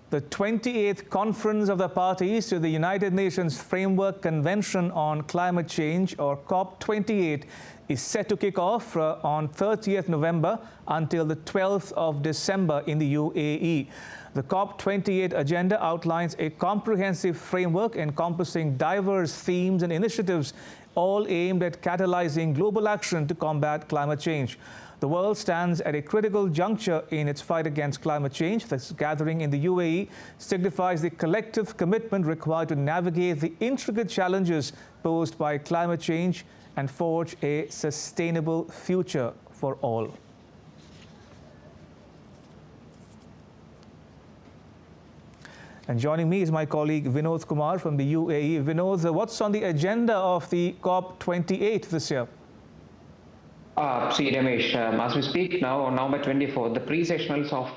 The 28th Conference of the Parties to the United Nations Framework Convention on Climate Change, or COP28, is set to kick off on 30th November until the 12th of December in the UAE. The COP28 agenda outlines a comprehensive framework encompassing diverse themes and initiatives, all aimed at catalyzing global action to combat climate change. The world stands at a critical juncture in its fight against climate change. This gathering in the UAE signifies the collective commitment required to navigate the intricate challenges posed by climate change and forge a sustainable future for all. And joining me is my colleague Vinod Kumar from the UAE. Vinod, what's on the agenda of the COP28 this year? See, Ramesh, as we speak now, on November 24th, the pre-sessionals of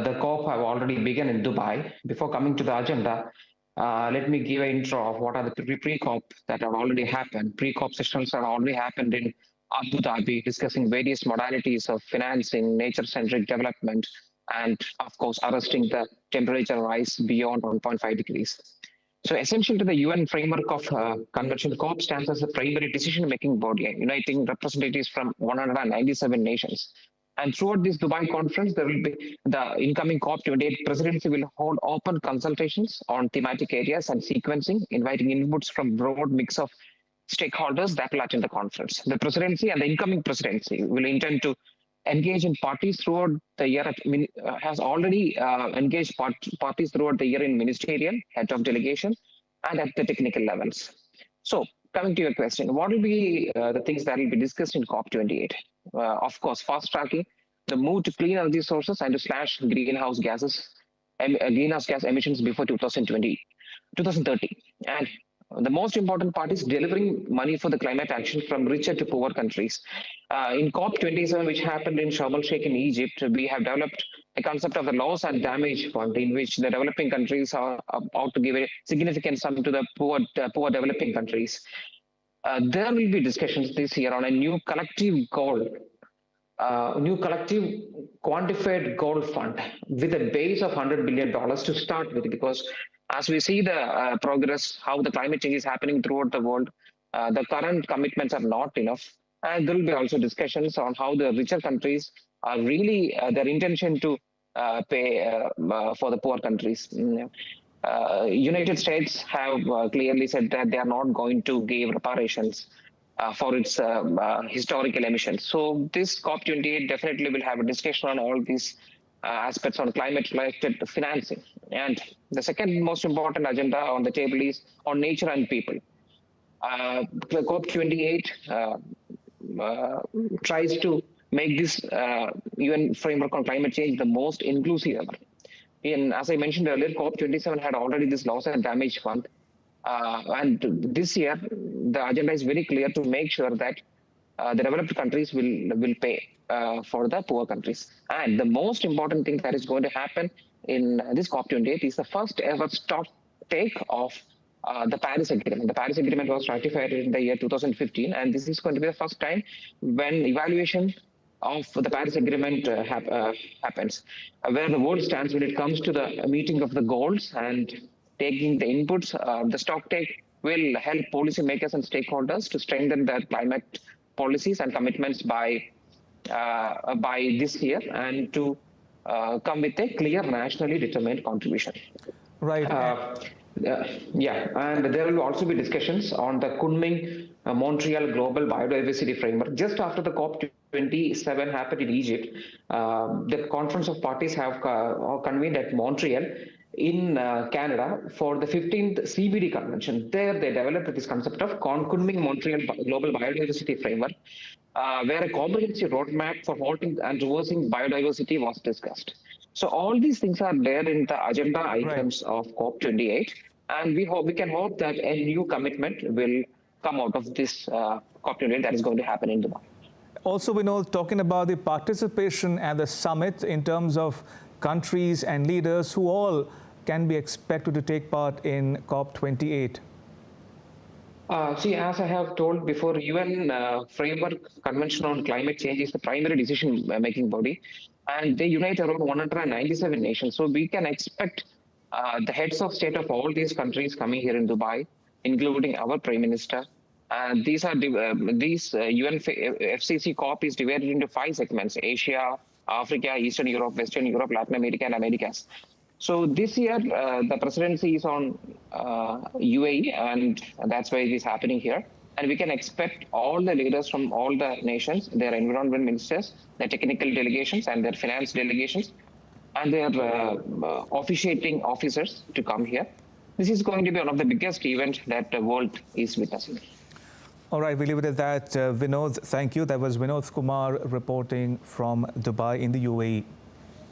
the COP have already begun in Dubai. Before coming to the agenda, let me give an intro of what are the pre-COP that have already happened. Pre-COP sessionals have already happened in Abu Dhabi, discussing various modalities of financing nature-centric development and, of course, arresting the temperature rise beyond 1.5 degrees. So essential to the UN framework of Convention, COP stands as a primary decision-making body, uniting representatives from 197 nations. And throughout this Dubai conference, there will be the incoming COP28 presidency will hold open consultations on thematic areas and sequencing, inviting inputs from broad mix of stakeholders that will attend the conference. The presidency and the incoming presidency will intend to engage in parties throughout the year, has already engaged parties throughout the year in ministerial, head of delegation, and at the technical levels. So coming to your question, what will be the things that will be discussed in COP28? Of course, fast tracking the move to clean energy sources and to slash greenhouse gas emissions before 2030. And the most important part is delivering money for the climate action from richer to poor countries. In COP27, which happened in Sharm el-Sheikh in Egypt, we have developed a concept of the loss and damage fund, in which the developing countries are about to give a significant sum to the poor developing countries. There will be discussions this year on a new collective goal, new collective quantified goal fund with a base of $100 billion to start with, because as we see the progress, how the climate change is happening throughout the world, the current commitments are not enough. And there will be also discussions on how the richer countries are really, their intention to pay for the poor countries. United States have clearly said that they are not going to give reparations for its historical emissions. So this COP28 definitely will have a discussion on all these aspects on climate-related financing. And the second most important agenda on the table is on nature and people. The COP28 tries to make this UN framework on climate change the most inclusive ever. As I mentioned earlier, COP27 had already this loss and damage fund. And this year, the agenda is very clear to make sure that the developed countries will pay for the poor countries. And the most important thing that is going to happen in this COP28 is the first ever stock take of the Paris Agreement. The Paris Agreement was ratified in the year 2015, and this is going to be the first time when evaluation of the Paris Agreement happens, where the world stands when it comes to the meeting of the goals and taking the inputs. The stock take will help policymakers and stakeholders to strengthen their climate policies and commitments by this year, and to come with a clear nationally determined contribution. Right. Yeah, and there will also be discussions on the Kunming Montreal Global Biodiversity Framework. Just after the COP27 happened in Egypt, the Conference of Parties have convened at Montreal in Canada for the 15th CBD Convention. There they developed this concept of Kunming Montreal Global Biodiversity Framework, where a comprehensive roadmap for halting and reversing biodiversity was discussed. So all these things are there in the agenda items of COP28, and we can hope that a new commitment will come out of this COP28 that is going to happen in Dubai. Also, we know, talking about the participation at the summit in terms of countries and leaders, who all can be expected to take part in COP28? See, as I have told before, UN Framework Convention on Climate Change is the primary decision-making body, and they unite around 197 nations. So we can expect the heads of state of all these countries coming here in Dubai, including our Prime Minister. These UN FCC COP is divided into 5 segments: Asia, Africa, Eastern Europe, Western Europe, Latin America, and Americas. So this year, the presidency is on UAE, and that's why it is happening here. And we can expect all the leaders from all the nations, their environment ministers, their technical delegations, and their finance delegations, and their officiating officers to come here. This is going to be one of the biggest events that the world is witnessing. All right, we leave it at that. Vinod, thank you. That was Vinod Kumar reporting from Dubai in the UAE.